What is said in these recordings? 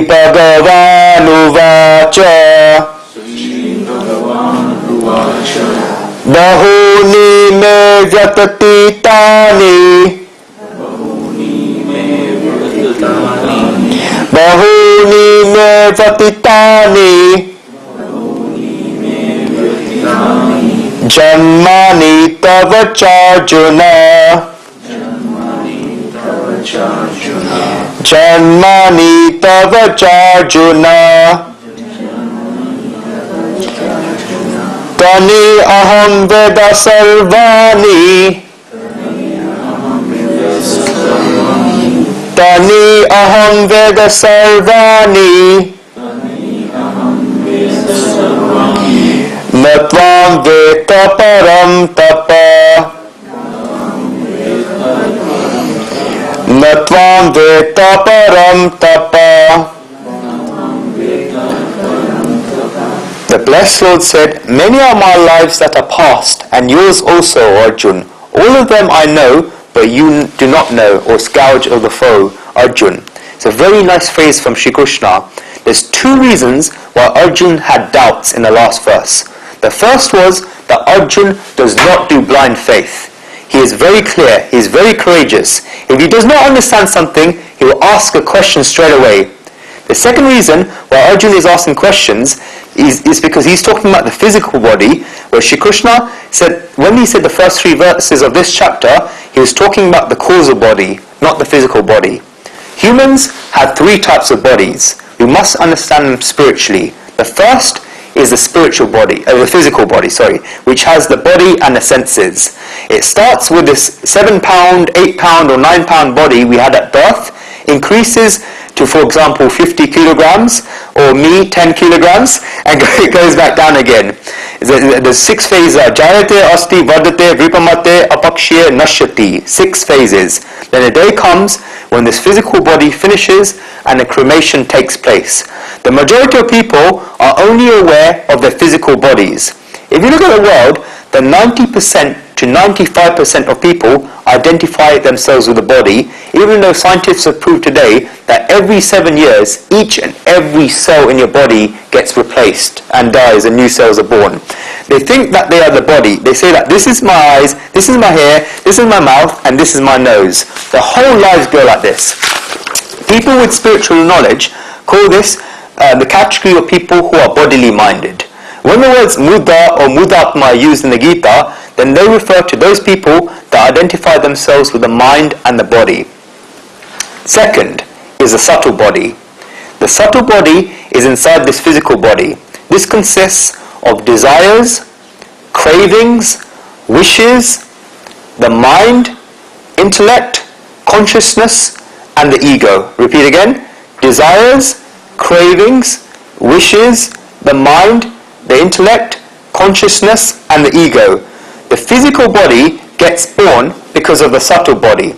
Bhagavanuvacha Bahuni me vyatitani Bahuni me vyatitani Janmani tava charjuna Janmani tava charjuna Tani aham veda sarvani Tani aham veda sarvani Natvam veta param tapa Natvam veta param tapa. The blessed Lord said, many are my lives that are past, and yours also, Arjun. All of them I know, but you do not know, or Scourge of the foe, Arjun. It's a very nice phrase from Shri Krishna. There's two reasons why Arjun had doubts in the last verse. The first was that Arjun does not do blind faith. He is very clear, he is very courageous. If he does not understand something, he will ask a question straight away. The second reason why Arjuna is asking questions is because he's talking about the physical body, where Shri Krishna said, when he said the first 3 verses of this chapter, he was talking about the causal body, not the physical body. Humans have 3 types of bodies. We must understand them spiritually. The first is the spiritual body, the physical body, which has the body and the senses. It starts with this 7 pound, 8 pound or 9 pound body we had at birth, increases to, for example, 50 kilograms, or me, 10 kilograms, and it goes back down again. The 6 phases are Jayate, Asti, Vardate, Vipamate, Apakshya, Nashyati. 6 phases. Then a day comes when this physical body finishes and a cremation takes place. The majority of people are only aware of their physical bodies. If you look at the world, then 90% to 95% of people identify themselves with the body, even though scientists have proved today that every 7 years, each and every cell in your body gets replaced and dies and new cells are born. They think that they are the body. They say that this is my eyes, this is my hair, this is my mouth, and this is my nose. Their whole lives go like this. People with spiritual knowledge call this the category of people who are bodily minded. When the words Muddha or Muddhatma are used in the Gita, then they refer to those people that identify themselves with the mind and the body. Second is the subtle body. The subtle body is inside this physical body. This consists of desires, cravings, wishes, the mind, intellect, consciousness, and the ego. Repeat again. Desires, cravings, wishes, the mind, the intellect, consciousness, and the ego. The physical body gets born because of the subtle body.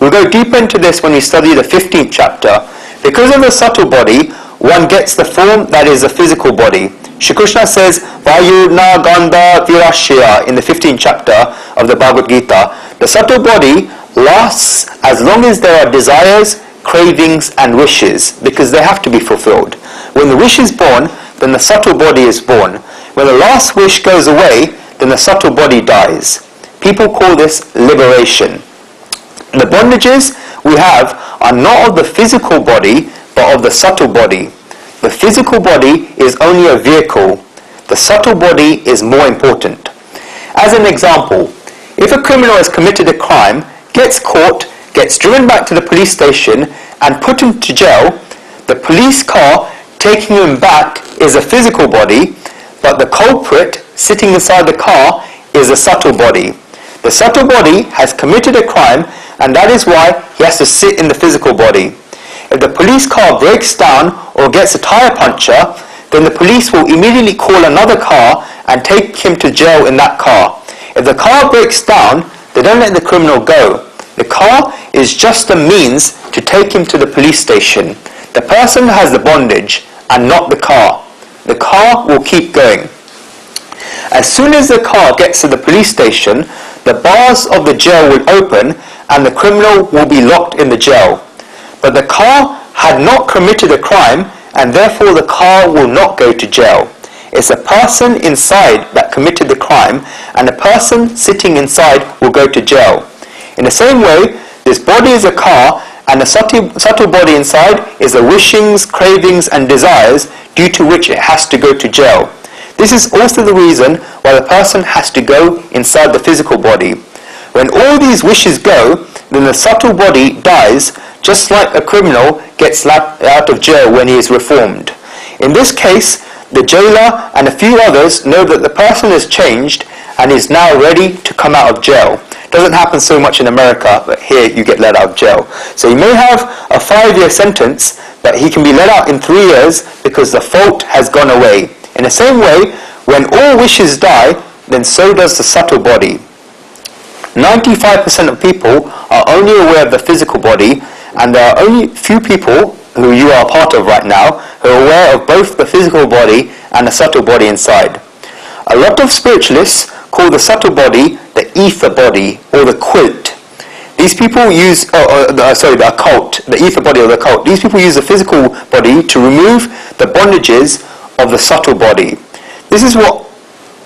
We'll go deeper into this when we study the 15th chapter. Because of the subtle body, one gets the form that is the physical body. Shri Krishna says, Vayurna Gandha Virashya in the 15th chapter of the Bhagavad Gita. The subtle body lasts as long as there are desires, cravings, and wishes, because they have to be fulfilled. When the wish is born, then the subtle body is born. When the last wish goes away, then the subtle body dies. People call this liberation. The bondages we have are not of the physical body, but of the subtle body. The physical body is only a vehicle. The subtle body is more important. As an example, if a criminal has committed a crime, gets caught, gets driven back to the police station and put into jail, the police car taking him back is a physical body, but the culprit sitting inside the car is a subtle body. The subtle body has committed a crime, and that is why he has to sit in the physical body. If the police car breaks down or gets a tire puncture, then the police will immediately call another car and take him to jail in that car. If the car breaks down, they don't let the criminal go. The car is just a means to take him to the police station. The person has the bondage and not the car. The car will keep going. As soon as the car gets to the police station, the bars of the jail will open and the criminal will be locked in the jail. But the car had not committed a crime, and therefore the car will not go to jail. It's a person inside that committed the crime, and a person sitting inside will go to jail. In the same way, this body is a car, and the subtle body inside is the wishings, cravings, and desires due to which it has to go to jail. This is also the reason why the person has to go inside the physical body. When all these wishes go, then the subtle body dies, just like a criminal gets let out of jail when he is reformed. In this case, the jailer and a few others know that the person has changed and is now ready to come out of jail. Doesn't happen so much in America, but here you get let out of jail. So you may have a 5-year sentence, but he can be let out in 3 years because the fault has gone away. In the same way, when all wishes die, then so does the subtle body. 95% of people are only aware of the physical body, and there are only few people who you are a part of right now who are aware of both the physical body and the subtle body inside. A lot of spiritualists call the subtle body the ether body or the quilt. These people use, the occult, the ether body or the occult. These people use the physical body to remove the bondages of the subtle body. This is what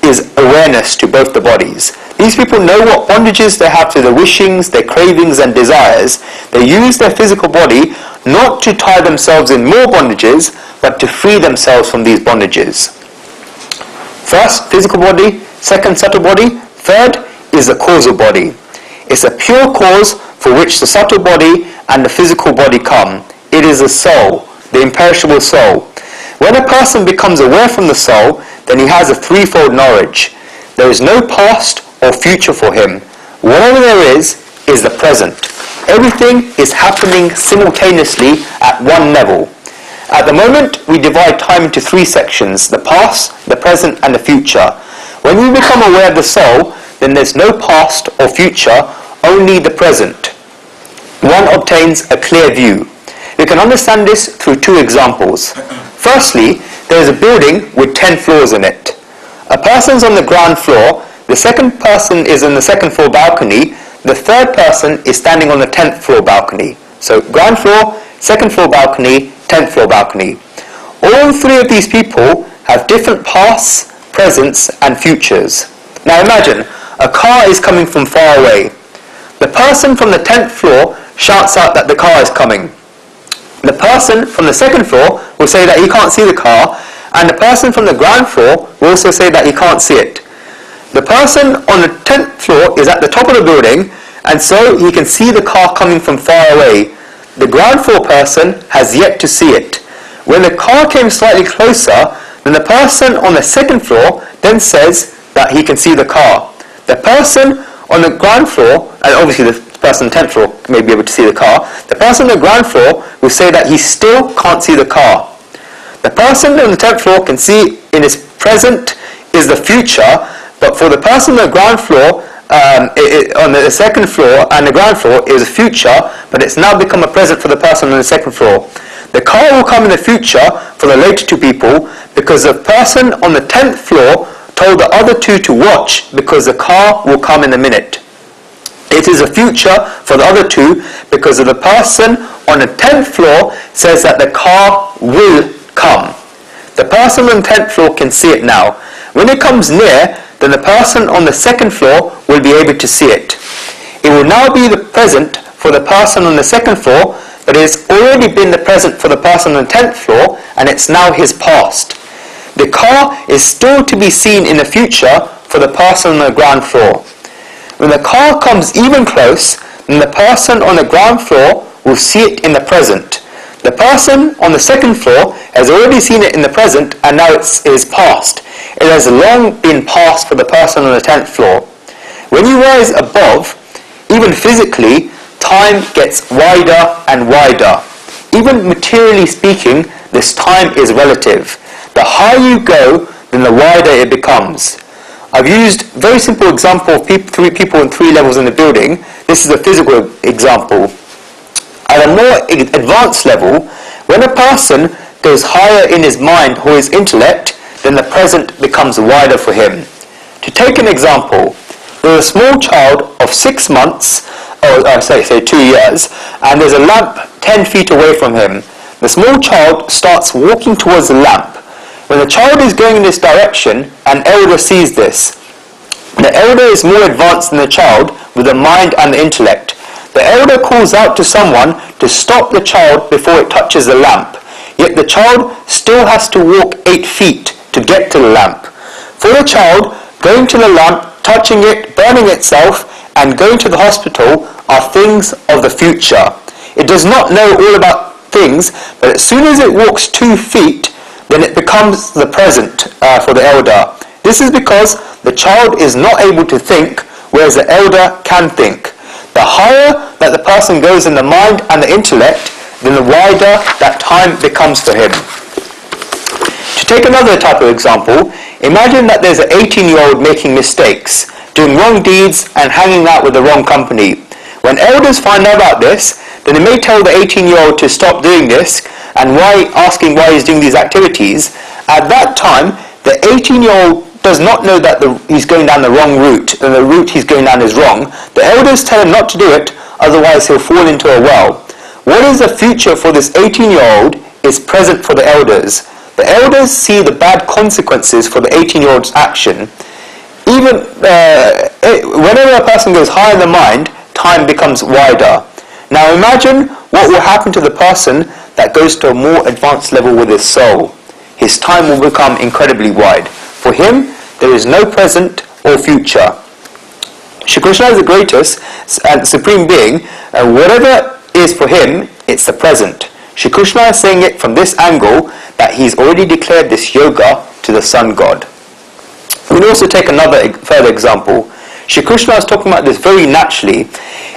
is awareness to both the bodies. These people know what bondages they have to their wishings, their cravings and desires. They use their physical body not to tie themselves in more bondages, but to free themselves from these bondages. First, physical body. Second, subtle body. Third is the causal body. It's a pure cause for which the subtle body and the physical body come. It is the soul, the imperishable soul. When a person becomes aware from the soul, then he has a threefold knowledge. There is no past or future for him. Whatever there is the present. Everything is happening simultaneously at one level. At the moment, we divide time into 3 sections: the past, the present, and the future. When we become aware of the soul, then there's no past or future, only the present. One obtains a clear view. We can understand this through 2 examples. Firstly, there is a building with 10 floors in it. A person's on the ground floor, the second person is in the second floor balcony, the third person is standing on the 10th floor balcony. So ground floor, second floor balcony, 10th floor balcony. All 3 of these people have different pasts, presents and futures. Now imagine, a car is coming from far away. The person from the 10th floor shouts out that the car is coming. The person from the second floor will say that he can't see the car, and the person from the ground floor will also say that he can't see it. The person on the 10th floor is at the top of the building, and so he can see the car coming from far away. The ground floor person has yet to see it. When the car came slightly closer, then the person on the second floor then says that he can see the car. The person on the ground floor, and obviously the person on the 10th floor may be able to see the car, the person on the ground floor will say that he still can't see the car. The person on the 10th floor can see in his present is the future, but for the person on the ground floor, on the second floor and the ground floor is a future, but it's now become a present for the person on the second floor. The car will come in the future for the later 2 people because the person on the 10th floor told the other 2 to watch because the car will come in a minute. It is a future for the other 2 because of the person on the 10th floor says that the car will come. The person on the 10th floor can see it now. When it comes near, then the person on the second floor will be able to see it. It will now be the present for the person on the second floor, but it has already been the present for the person on the 10th floor, and it's now his past. The car is still to be seen in the future for the person on the ground floor. When the car comes even close, then the person on the ground floor will see it in the present. The person on the second floor has already seen it in the present, and now it is past. It has long been past for the person on the 10th floor. When you rise above, even physically, time gets wider and wider. Even materially speaking, this time is relative. The higher you go, then the wider it becomes. I've used a very simple example of 3 people on 3 levels in the building. This is a physical example. At a more advanced level, when a person goes higher in his mind or his intellect, then the present becomes wider for him. To take an example, there's a small child of 6 months, or say 2 years, and there's a lamp 10 feet away from him. The small child starts walking towards the lamp. When the child is going in this direction, an elder sees this. The elder is more advanced than the child with the mind and the intellect. The elder calls out to someone to stop the child before it touches the lamp. Yet the child still has to walk 8 feet to get to the lamp. For the child, going to the lamp, touching it, burning itself, and going to the hospital are things of the future. It does not know all about things, but as soon as it walks 2 feet, then it becomes the present for the elder. This is because the child is not able to think, whereas the elder can think. The higher that the person goes in the mind and the intellect, then the wider that time becomes for him. To take another type of example, imagine that there's an 18-year-old making mistakes, doing wrong deeds and hanging out with the wrong company. When elders find out about this, then they may tell the 18-year-old to stop doing this and asking why he's doing these activities. At that time, the 18-year-old does not know that he's going down the wrong route and the route he's going down is wrong. The elders tell him not to do it, otherwise he'll fall into a well. What is the future for this 18-year-old is present for the elders. The elders see the bad consequences for the 18-year-old's action. Even whenever a person goes higher in the mind, time becomes wider. Now imagine what will happen to the person that goes to a more advanced level with his soul. His time will become incredibly wide. For him, there is no present or future. Shri Krishna is the greatest and supreme being, and whatever is for him, it's the present. Shri Krishna is saying it from this angle that he's already declared this yoga to the sun god. We can also take another further example. Shri Krishna is talking about this very naturally.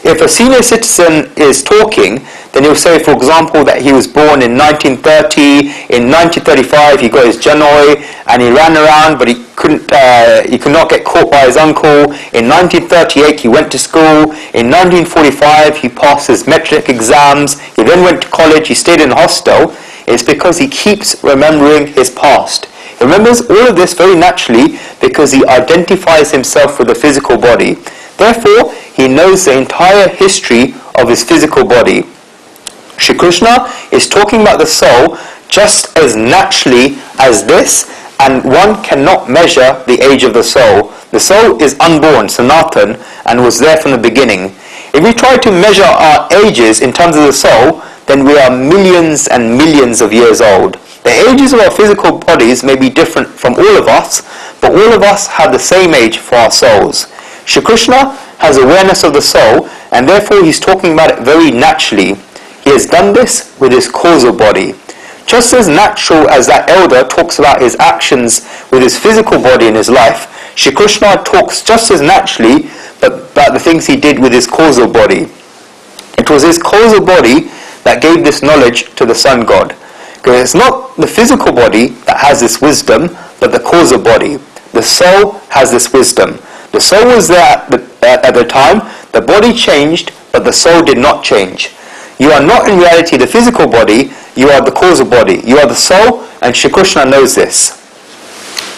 If a senior citizen is talking, then he'll say, for example, that he was born in 1930, in 1935 he got his Janoi, and he ran around, but he could not get caught by his uncle. In 1938 he went to school. In 1945 he passed his metric exams. He then went to college. He stayed in a hostel. It's because he keeps remembering his past. He remembers all of this very naturally because he identifies himself with the physical body. Therefore, he knows the entire history of his physical body. Shri Krishna is talking about the soul just as naturally as this, and one cannot measure the age of the soul. The soul is unborn, Sanatan, and was there from the beginning. If we try to measure our ages in terms of the soul, then we are millions and millions of years old. The ages of our physical bodies may be different from all of us, but all of us have the same age for our souls. Shri Krishna has awareness of the soul, and therefore he's talking about it very naturally. He has done this with his causal body. Just as natural as that elder talks about his actions with his physical body in his life, Shri Krishna talks just as naturally about the things he did with his causal body. It was his causal body that gave this knowledge to the sun god. Because it's not the physical body that has this wisdom, but the causal body. The soul has this wisdom. The soul was there at the time, the body changed, but the soul did not change. You are not in reality the physical body, you are the causal body. You are the soul, and Shri Krishna knows this.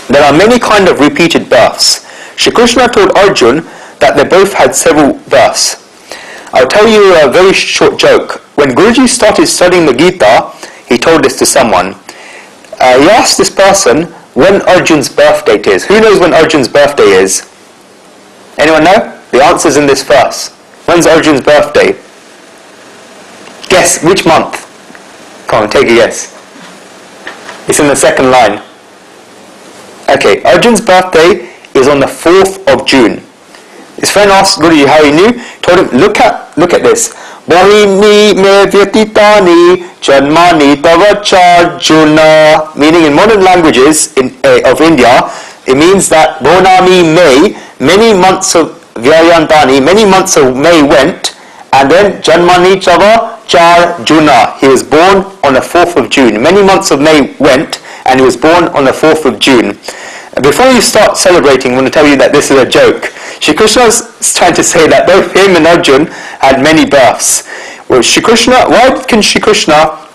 There are many kind of repeated births. Shri Krishna told Arjuna that they both had several births. I'll tell you a very short joke. When Guruji started studying the Gita, he told this to someone. He asked this person when Arjuna's birth date is. Who knows when Arjuna's birthday is? Anyone know? The answer's in this verse. When's Arjuna's birthday? Guess, which month? Come on, take a guess. It's in the second line. Okay, Arjuna's birthday is on the 4th of June. His friend asked Guruji how he knew. Told him, look at this. Bahini me vyatitani janmani tavacha Arjuna. Meaning in modern languages of India, it means that Bonami May, many months of Vyayantani, many months of May went, and then Janmani Chava Char Juna. He was born on the 4th of June. Many months of May went, and he was born on the 4th of June. Before you start celebrating, I want to tell you that this is a joke. Shri Krishna is trying to say that both him and Arjuna had many births. Well, why can Shri Krishna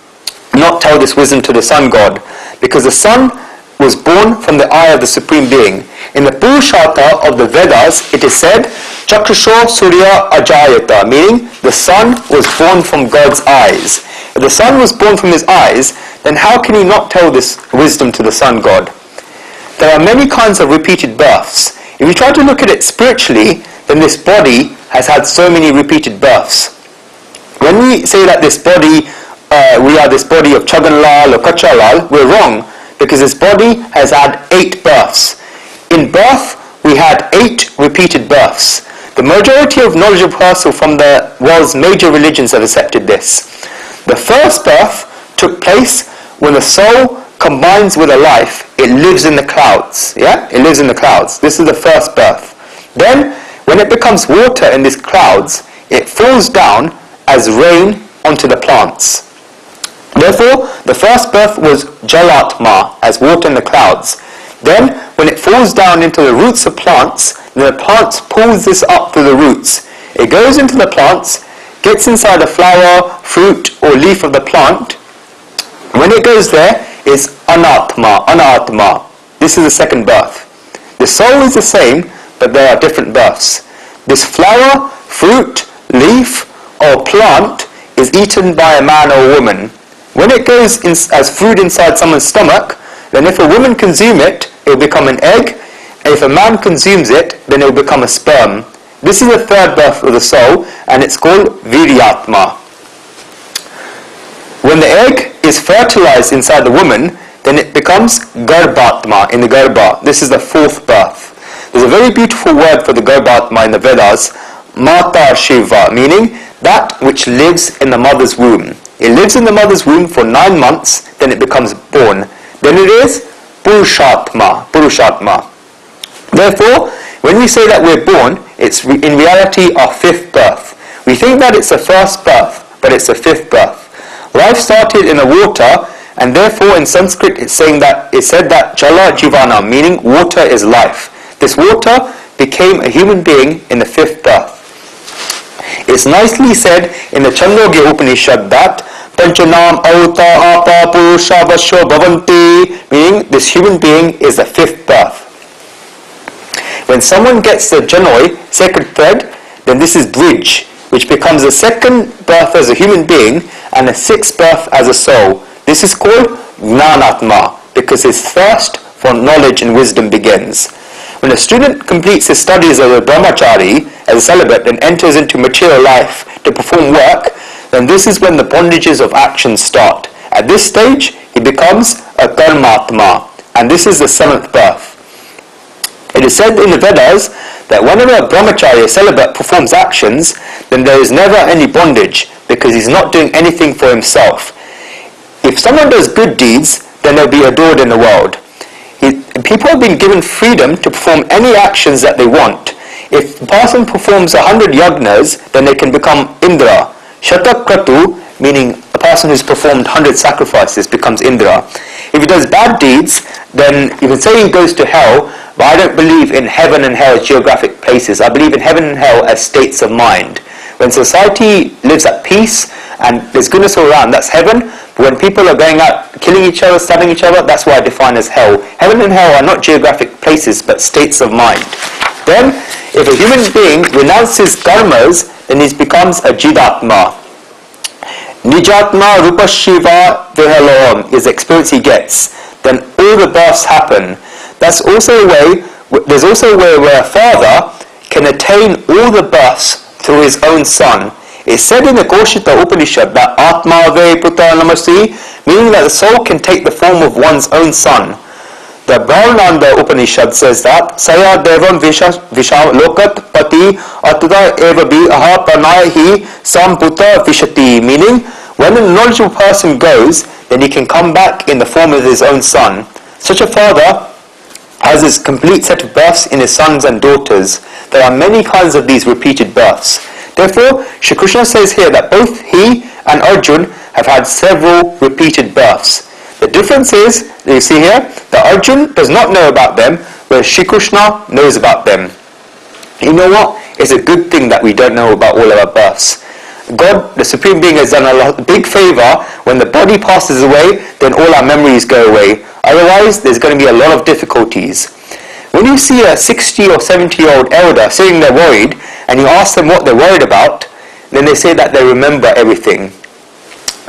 not tell this wisdom to the sun god? Because the sun was born from the eye of the Supreme Being. In the Purushata of the Vedas, it is said, Chakrusho Surya Ajayata, meaning the sun was born from God's eyes. If the sun was born from his eyes, then how can he not tell this wisdom to the sun god? There are many kinds of repeated births. If you try to look at it spiritually, then this body has had so many repeated births. When we say that this body, we are this body of Chaganlal or Kachalal, we're wrong, because this body has had 8 births. In birth, we had 8 repeated births. The majority of knowledgeable persons from the world's major religions have accepted this. The first birth took place when the soul combines with a life. It lives in the clouds. Yeah? It lives in the clouds. This is the first birth. Then, when it becomes water in these clouds, it falls down as rain onto the plants. Therefore, the first birth was Jalatma, as water in the clouds. Then, when it falls down into the roots of plants, then the plants pulls this up through the roots. It goes into the plants, gets inside a flower, fruit, or leaf of the plant. When it goes there, it's Anatma. This is the second birth. The soul is the same, but there are different births. This flower, fruit, leaf, or plant is eaten by a man or a woman. When it goes in, as food inside someone's stomach, then if a woman consumes it, it will become an egg, and if a man consumes it, then it will become a sperm. This is the third birth of the soul, and it's called Viryatma. When the egg is fertilized inside the woman, then it becomes Garbhatma in the Garbha. This is the fourth birth. There's a very beautiful word for the Garbhatma in the Vedas, Mata Shiva, meaning that which lives in the mother's womb. It lives in the mother's womb for 9 months, then it becomes born. Then it is Purushatma. Therefore, when we say that we're born, it's in reality our 5th birth. We think that it's the first birth, but it's the 5th birth. Life started in the water, and therefore in Sanskrit it said that Jala Jivana, meaning water is life. This water became a human being in the 5th birth. It's nicely said in the Chandogya Upanishad that Panchanam Auta Apa Purusha Vasho Bhavanti, meaning this human being is the 5th birth. When someone gets the Janoi, sacred thread, then this is bridge, which becomes the 2nd birth as a human being and the 6th birth as a soul. This is called Gnanatma, because his thirst for knowledge and wisdom begins. When a student completes his studies as a brahmachari, as a celibate, and enters into material life to perform work, then this is when the bondages of action start. At this stage, he becomes a karmatma, and this is the 7th birth. It is said in the Vedas that whenever a brahmachari, a celibate, performs actions, then there is never any bondage, because he's not doing anything for himself. If someone does good deeds, then they'll be adored in the world. People have been given freedom to perform any actions that they want. If a person performs 100 yagnas, then they can become Indra. Shatakratu, meaning a person who's performed 100 sacrifices, becomes Indra. If he does bad deeds, then you can say he goes to hell, but I don't believe in heaven and hell as geographic places. I believe in heaven and hell as states of mind. When society lives at peace and there's goodness all around, that's heaven. But when people are going out, killing each other, stabbing each other, that's what I define as hell. Heaven and hell are not geographic places, but states of mind. Then, if a human being renounces karmas, then he becomes a jidatma. Nijatma rupa shiva vihaloham is the experience he gets. Then all the births happen. That's also a way, there's also a way where a father can attain all the births through his own son. It's said in the Koshita Upanishad that Atma ve putra namasi, meaning that the soul can take the form of one's own son. The Bhavananda Upanishad says that Saya Devam Vishalokat Pati Atada Evabi Aha Pranaya Samputa Vishati, meaning when a knowledgeable person goes, then he can come back in the form of his own son. Such a father has his complete set of births in his sons and daughters. There are many kinds of these repeated births. Therefore, Shri Krishna says here that both he and Arjuna have had several repeated births. The difference is, you see here, that Arjuna does not know about them, whereas Shri Krishna knows about them. You know what? It's a good thing that we don't know about all our births. God, the Supreme Being, has done a big favor. When the body passes away, then all our memories go away. Otherwise, there's going to be a lot of difficulties. When you see a 60 or 70-year-old elder sitting there worried, and you ask them what they're worried about, then they say that they remember everything.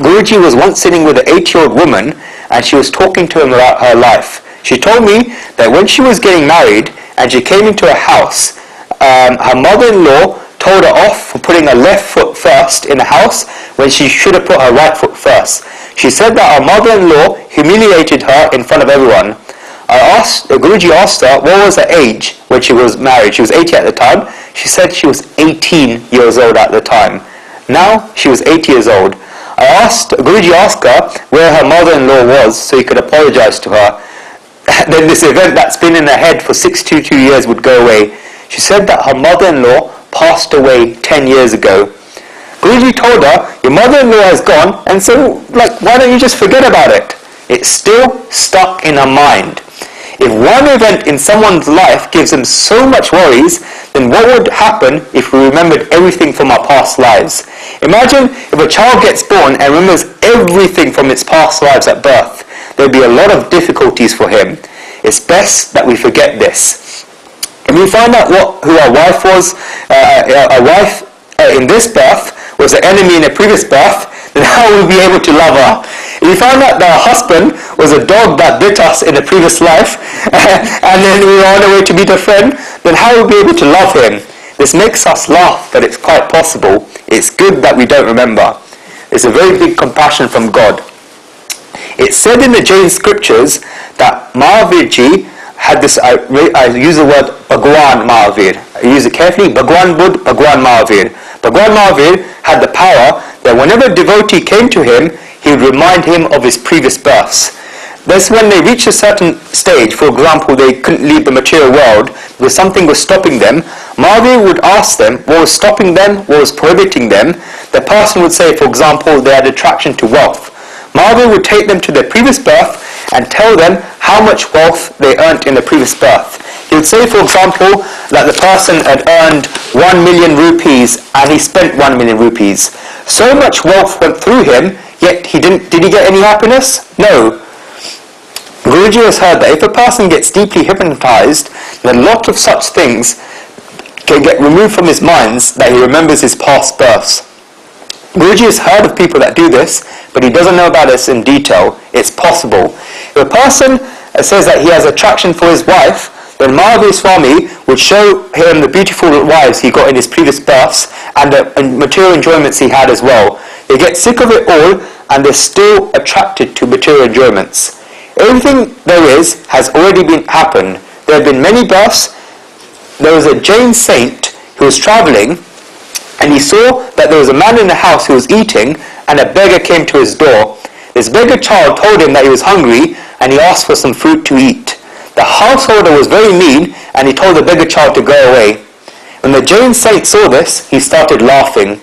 Guruji was once sitting with an 8-year-old woman and she was talking to him about her life. She told me that when she was getting married and she came into a house, her mother-in-law told her off for putting her left foot first in the house when she should have put her right foot first. She said that her mother-in-law humiliated her in front of everyone. Guruji asked her what was her age when she was married. She was 80 at the time. She said she was 18 years old at the time. Now she was 80 years old. Guruji asked her where her mother-in-law was so he could apologize to her. Then this event that's been in her head for 62 years would go away. She said that her mother-in-law passed away 10 years ago. Guruji told her, your mother-in-law has gone, and so, why don't you just forget about it? It's still stuck in her mind. If one event in someone's life gives them so much worries, then what would happen if we remembered everything from our past lives? Imagine if a child gets born and remembers everything from its past lives at birth. There would be a lot of difficulties for him. It's best that we forget this. If we find out who our wife was, our wife in this birth was an enemy in a previous birth, then how will we be able to love her? If we find out that our husband was a dog that bit us in a previous life, and then we were on our way to meet a friend, then how will we be able to love him? This makes us laugh, but it's quite possible. It's good that we don't remember. It's a very big compassion from God. It's said in the Jain scriptures that Mahavirji had this, I use the word Bhagwan Mahavir. I use it carefully, Bhagwan Buddha, Bhagwan Mahavir. Bhagwan Mahavir had the power that whenever a devotee came to him, he would remind him of his previous births. That's when they reached a certain stage, for example, they couldn't leave the material world because something was stopping them. Mahavir would ask them what was stopping them, what was prohibiting them. The person would say, for example, they had attraction to wealth. Mahavir would take them to their previous birth and tell them how much wealth they earned in the previous birth. He would say, for example, that the person had earned 1 million rupees and he spent 1 million rupees. So much wealth went through him, yet did he get any happiness? No. Guruji has heard that if a person gets deeply hypnotized, then a lot of such things can get removed from his minds that he remembers his past births. Guruji has heard of people that do this, but he doesn't know about this in detail. It's possible. If a person says that he has attraction for his wife, then Mahavir Swami would show him the beautiful wives he got in his previous births and the material enjoyments he had as well. They get sick of it all and they're still attracted to material enjoyments. Everything there is has already happened. There have been many births. There was a Jain saint who was traveling and he saw that there was a man in the house who was eating and a beggar came to his door. This beggar child told him that he was hungry and he asked for some food to eat. The householder was very mean and he told the beggar child to go away. When the Jain saint saw this, he started laughing.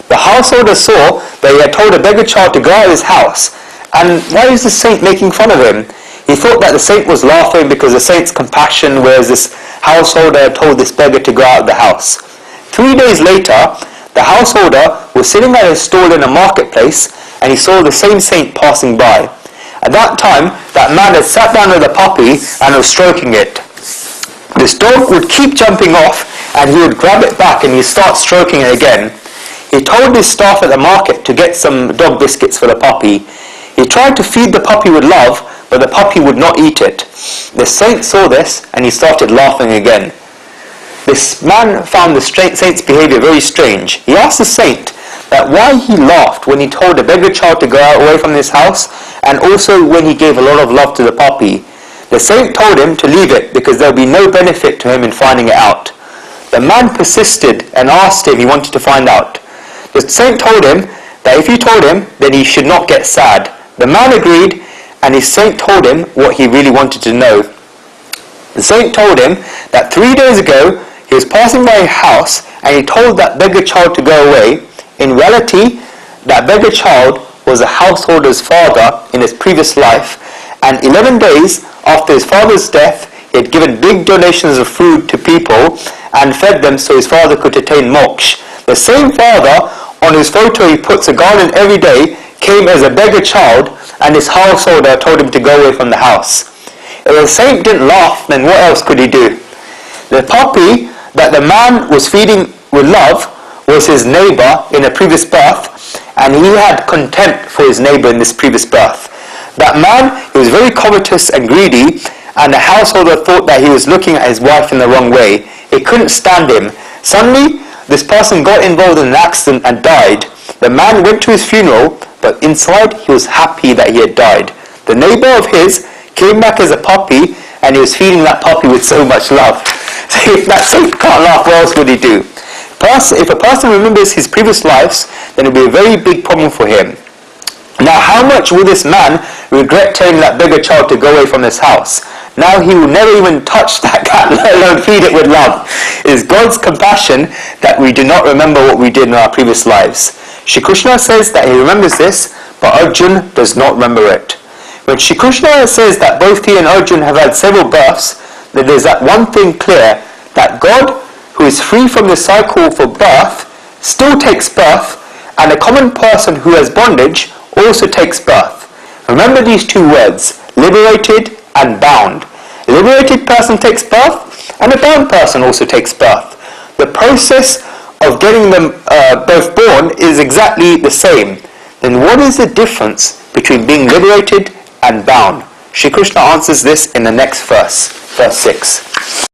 The householder saw that he had told the beggar child to go out of his house, and why is the saint making fun of him? He thought that the saint was laughing because the saint's compassion, whereas this householder had told this beggar to go out of the house. 3 days later, the householder was sitting at his stall in a marketplace and he saw the same saint passing by. At that time, that man had sat down with a puppy and was stroking it. This dog would keep jumping off and he would grab it back and he'd start stroking it again. He told his staff at the market to get some dog biscuits for the puppy. He tried to feed the puppy with love, but the puppy would not eat it. The saint saw this and he started laughing again. This man found the saint's behavior very strange. He asked the saint that why he laughed when he told the beggar child to go away from this house and also when he gave a lot of love to the puppy. The saint told him to leave it because there would be no benefit to him in finding it out. The man persisted and asked him he wanted to find out. The saint told him that if he told him, then he should not get sad. The man agreed and his saint told him what he really wanted to know. The saint told him that 3 days ago he was passing by a house and he told that beggar child to go away. In reality, that beggar child was a householder's father in his previous life, and 11 days after his father's death, he had given big donations of food to people and fed them so his father could attain moksha. The same father on whose photo he puts a garden every day came as a beggar child and his householder told him to go away from the house. If the saint didn't laugh, then what else could he do? The puppy that the man was feeding with love was his neighbor in a previous birth, and he had contempt for his neighbor in this previous birth. That man, he was very covetous and greedy, and the householder thought that he was looking at his wife in the wrong way. It couldn't stand him. Suddenly, this person got involved in an accident and died. The man went to his funeral, but inside he was happy that he had died. The neighbor of his came back as a puppy, and he was feeding that puppy with so much love. So if that saint can't laugh, what else would he do? If a person remembers his previous lives, then it will be a very big problem for him. Now, how much will this man regret telling that beggar child to go away from this house? Now he will never even touch that cat, let alone feed it with love. It is God's compassion that we do not remember what we did in our previous lives. Shri Krishna says that he remembers this, but Arjuna does not remember it. When Shri Krishna says that both he and Arjuna have had several births, then there is that one thing clear, that God, who is free from the cycle for birth, still takes birth, and a common person who has bondage also takes birth. Remember these two words, liberated and bound. A liberated person takes birth, and a bound person also takes birth. The process of getting them both born is exactly the same. Then what is the difference between being liberated and bound? Shri Krishna answers this in the next verse, verse 6.